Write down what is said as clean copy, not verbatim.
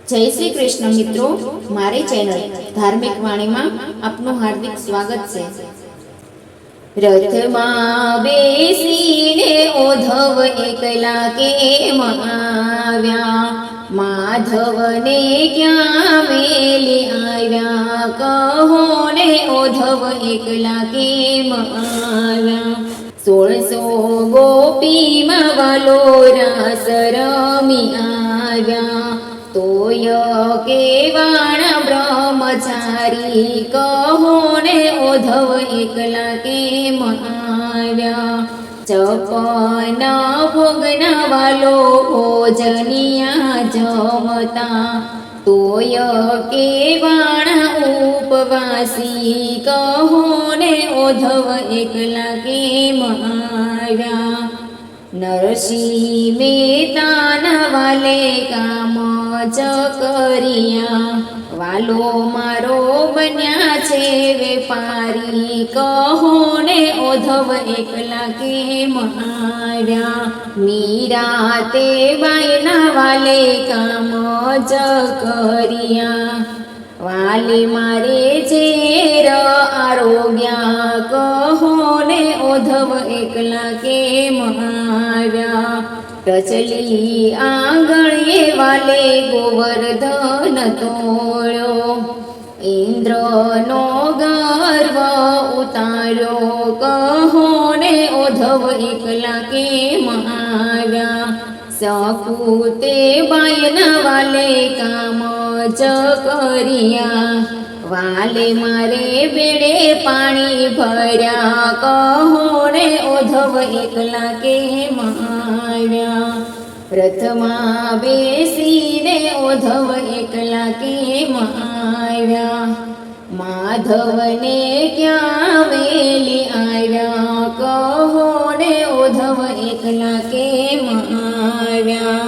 જય શ્રી કૃષ્ણ મિત્રો, મારી ચેનલ ધાર્મિક વાણીમાં આપનું હાર્દિક સ્વાગત છે। રથમાં બેસીને ઓધવ એકલા કેમ આવ્યા, માધવને ક્યાં મેલી આવ્યા, કહો ને ઓધવ એકલા કેમ આવ્યા। 1600 ગોપીમાં વાલો રાસ રમી આવ્યા, તોય કેવાણ બ્રહ્મચારી, કહો ને ઓધવ એકલા કેમ આવ્યા। 56 ભોગના વાલો ભોજનિયા જમતા, તોય કેવાણ ઉપવાસી, કહો ને ઓધવ એકલા કેમ આવ્યા। નરસિંહ મહેતાના વાલે કામ ચકરિયા, વાલો મારો બન્યા છે વેપારી, કહો ને ઓધવ એકલા કેમ આવ્યા। મીરા તે બાઈના વાલે કામ ચકરિયા, વાલી મારે ઝેર આરોગ્યા, કહો ને ઓધવ એકલા કેમ આવ્યા। ટચલી આંગળીએ વાલે ગોવર્ધન તોળ્યો, ઇન્દ્રનો ગર્વ ઉતાર્યો, કહો ને ઓધવ એકલા કેમ આવ્યા। સકુતે બાયના વાલે કામ ચકરિયા, વાલે મારે બેડે પાણી ભર્યા, કહો ને ઓધવ એકલા કેમ આવ્યા। રથમાં બેસીને ઓધવ એકલા કેમ આવ્યા, માધવને ક્યાં મેલી આવ્યા, કહો ને ઓધવ એકલા કેમ આવ્યા।